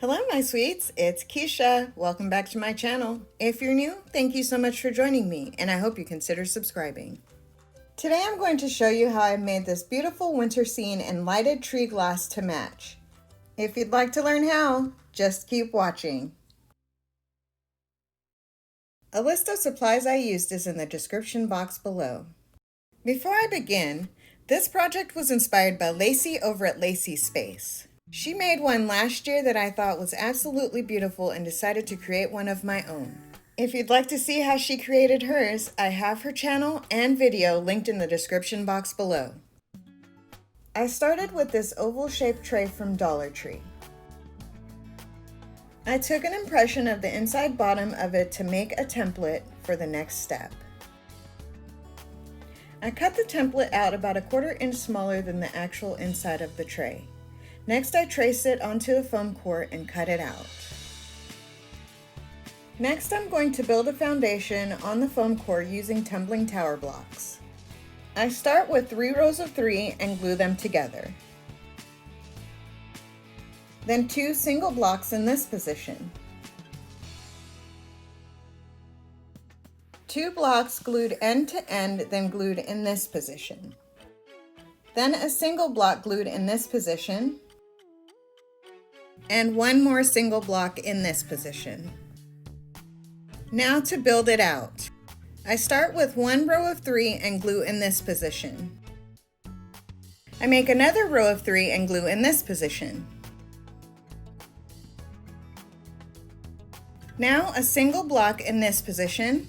Hello my sweets, it's Keisha. Welcome back to my channel. If you're new, thank you so much for joining me, and I hope you consider subscribing. Today I'm going to show you how I made this beautiful winter scene in lighted tree glass to match. If you'd like to learn how, just keep watching. A list of supplies I used is in the description box below. Before I begin, this project was inspired by Lacee over at Lacee Space. She made one last year that I thought was absolutely beautiful and decided to create one of my own. If you'd like to see how she created hers, I have her channel and video linked in the description box below. I started with this oval-shaped tray from Dollar Tree. I took an impression of the inside bottom of it to make a template for the next step. I cut the template out about 1/4 inch smaller than the actual inside of the tray. Next, I traced it onto a foam core and cut it out. Next, I'm going to build a foundation on the foam core using tumbling tower blocks. I start with 3 rows of 3 and glue them together. Then 2 single blocks in this position. 2 blocks glued end to end, then glued in this position. Then a single block glued in this position. And 1 more single block in this position. Now to build it out. I start with 1 row of 3 and glue in this position. I make another row of 3 and glue in this position. Now a single block in this position.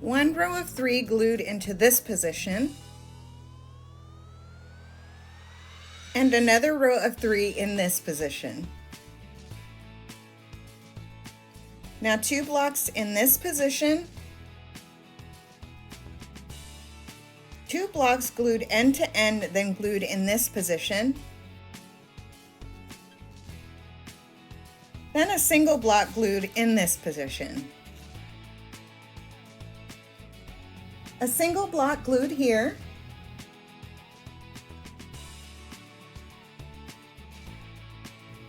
1 row of 3 glued into this position. And another row of 3 in this position. Now 2 blocks in this position, 2 blocks glued end to end, then glued in this position, then a single block glued in this position, a single block glued here,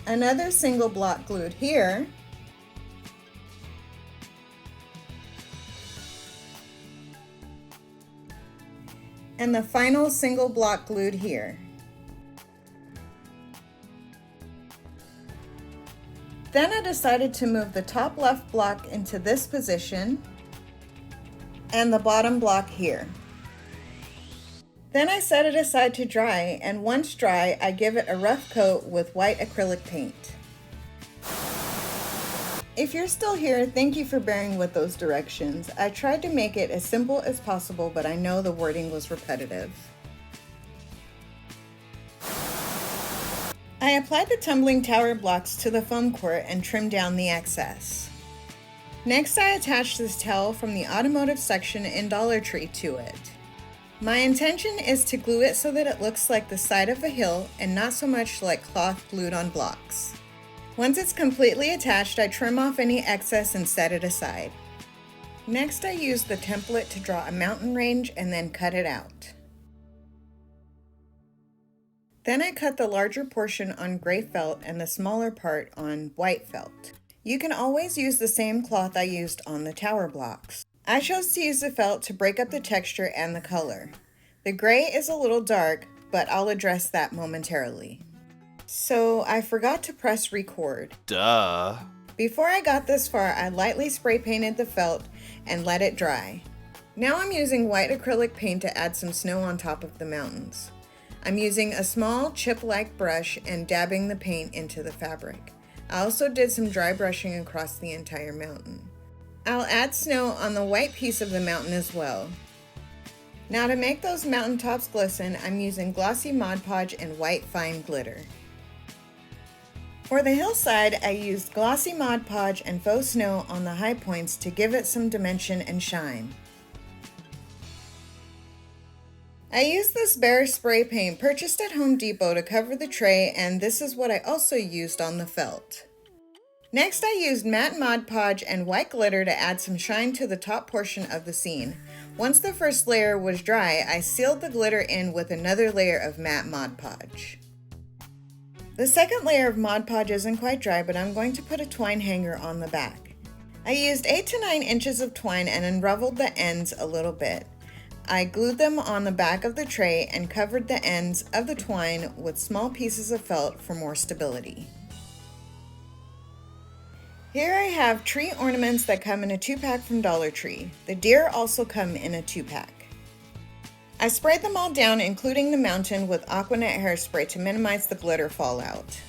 another single block glued here, and the final single block glued here. Then I decided to move the top left block into this position and the bottom block here. Then I set it aside to dry, and once dry, I give it a rough coat with white acrylic paint. If you're still here, thank you for bearing with those directions. I tried to make it as simple as possible, but I know the wording was repetitive. I applied the tumbling tower blocks to the foam core and trimmed down the excess. Next, I attached this towel from the automotive section in Dollar Tree to it. My intention is to glue it so that it looks like the side of a hill and not so much like cloth glued on blocks. Once it's completely attached, I trim off any excess and set it aside. Next, I use the template to draw a mountain range and then cut it out. Then I cut the larger portion on gray felt and the smaller part on white felt. You can always use the same cloth I used on the tower blocks. I chose to use the felt to break up the texture and the color. The gray is a little dark, but I'll address that momentarily. So I forgot to press record. Duh. Before I got this far, I lightly spray painted the felt and let it dry. Now I'm using white acrylic paint to add some snow on top of the mountains. I'm using a small chip-like brush and dabbing the paint into the fabric. I also did some dry brushing across the entire mountain. I'll add snow on the white piece of the mountain as well. Now to make those mountaintops glisten, I'm using Glossy Mod Podge and white fine glitter. For the hillside, I used Glossy Mod Podge and Faux Snow on the high points to give it some dimension and shine. I used this Bear spray paint purchased at Home Depot to cover the tray, and this is what I also used on the felt. Next, I used matte Mod Podge and white glitter to add some shine to the top portion of the scene. Once the first layer was dry, I sealed the glitter in with another layer of matte Mod Podge. The second layer of Mod Podge isn't quite dry, but I'm going to put a twine hanger on the back. I used 8 to 9 inches of twine and unraveled the ends a little bit. I glued them on the back of the tray and covered the ends of the twine with small pieces of felt for more stability. Here I have tree ornaments that come in a 2-pack from Dollar Tree. The deer also come in a 2-pack. I sprayed them all down, including the mountain, with Aqua hairspray to minimize the glitter fallout.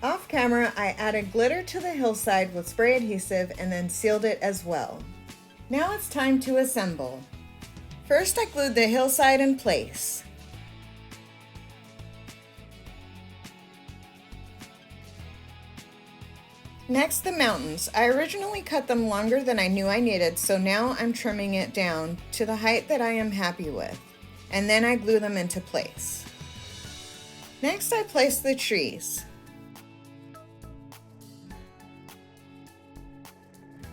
Off camera, I added glitter to the hillside with spray adhesive and then sealed it as well. Now it's time to assemble. First, I glued the hillside in place. Next, the mountains. I originally cut them longer than I knew I needed, so now I'm trimming it down to the height that I am happy with, and then I glue them into place. Next, I place the trees.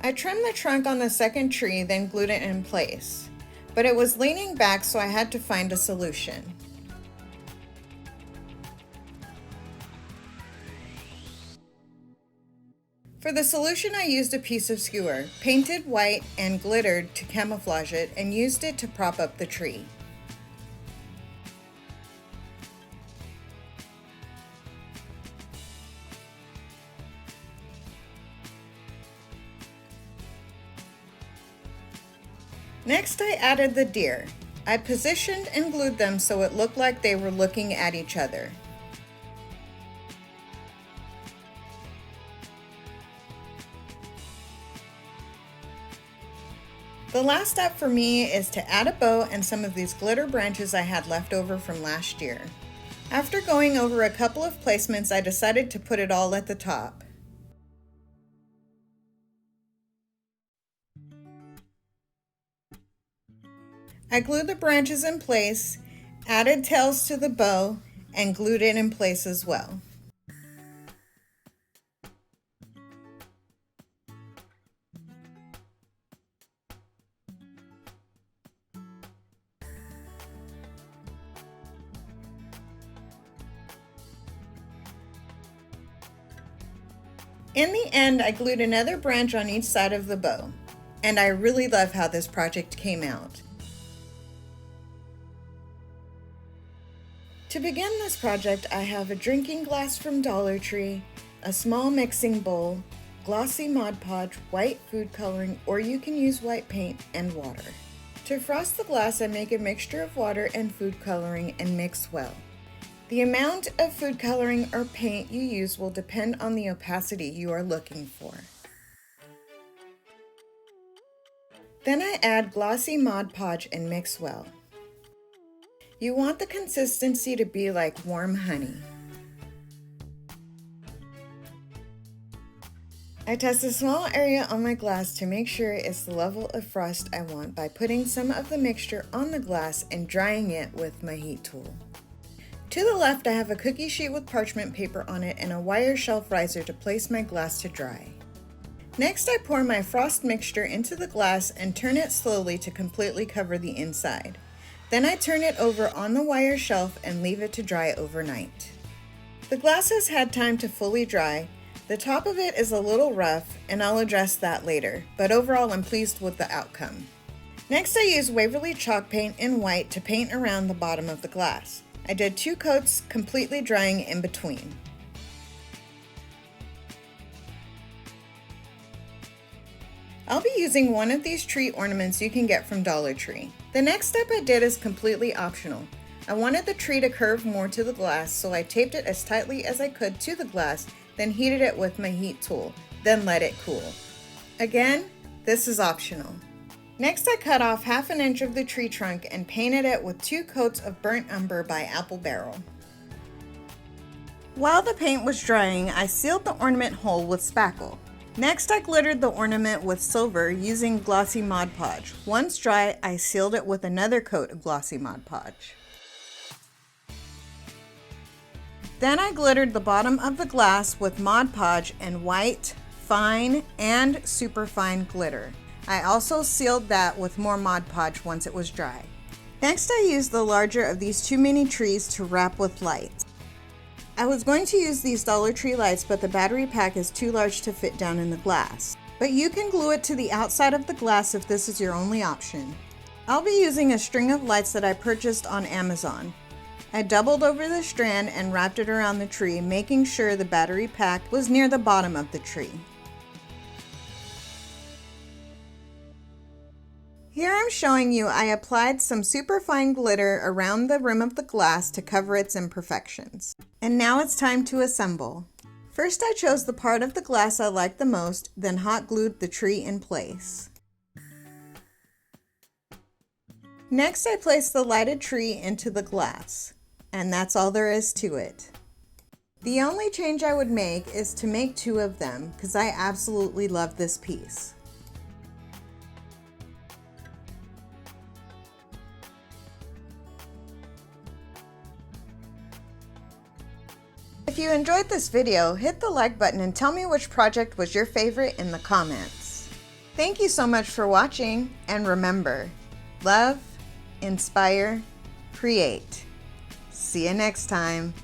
I trimmed the trunk on the second tree, then glued it in place, but it was leaning back, so I had to find a solution. For the solution, I used a piece of skewer, painted white and glittered to camouflage it, and used it to prop up the tree. Next, I added the deer. I positioned and glued them so it looked like they were looking at each other. The last step for me is to add a bow and some of these glitter branches I had left over from last year. After going over a couple of placements, I decided to put it all at the top. I glued the branches in place, added tails to the bow, and glued it in place as well. In the end, I glued another branch on each side of the bow, and I really love how this project came out. To begin this project, I have a drinking glass from Dollar Tree, a small mixing bowl, Glossy Mod Podge, white food coloring, or you can use white paint, and water. To frost the glass, I make a mixture of water and food coloring and mix well. The amount of food coloring or paint you use will depend on the opacity you are looking for. Then I add Glossy Mod Podge and mix well. You want the consistency to be like warm honey. I test a small area on my glass to make sure it's the level of frost I want by putting some of the mixture on the glass and drying it with my heat tool. To the left, I have a cookie sheet with parchment paper on it and a wire shelf riser to place my glass to dry. Next, I pour my frost mixture into the glass and turn it slowly to completely cover the inside. Then I turn it over on the wire shelf and leave it to dry overnight. The glass has had time to fully dry. The top of it is a little rough, and I'll address that later, but overall I'm pleased with the outcome. Next, I use Waverly chalk paint in white to paint around the bottom of the glass. I did 2 coats, completely drying in between. I'll be using one of these tree ornaments you can get from Dollar Tree. The next step I did is completely optional. I wanted the tree to curve more to the glass, so I taped it as tightly as I could to the glass, then heated it with my heat tool, then let it cool. Again, this is optional. Next, I cut off 1/2 inch of the tree trunk and painted it with 2 coats of burnt umber by Apple Barrel. While the paint was drying, I sealed the ornament hole with spackle. Next, I glittered the ornament with silver using Glossy Mod Podge. Once dry, I sealed it with another coat of Glossy Mod Podge. Then I glittered the bottom of the glass with Mod Podge and white, fine, and superfine glitter. I also sealed that with more Mod Podge once it was dry. Next, I used the larger of these 2 mini trees to wrap with lights. I was going to use these Dollar Tree lights, but the battery pack is too large to fit down in the glass. But you can glue it to the outside of the glass if this is your only option. I'll be using a string of lights that I purchased on Amazon. I doubled over the strand and wrapped it around the tree, making sure the battery pack was near the bottom of the tree. Here I'm showing you I applied some superfine glitter around the rim of the glass to cover its imperfections. And now it's time to assemble. First I chose the part of the glass I liked the most, then hot glued the tree in place. Next I placed the lighted tree into the glass. And that's all there is to it. The only change I would make is to make 2 of them, because I absolutely love this piece. If you enjoyed this video, hit the like button and tell me which project was your favorite in the comments. Thank you so much for watching, and remember, love, inspire, create. See you next time.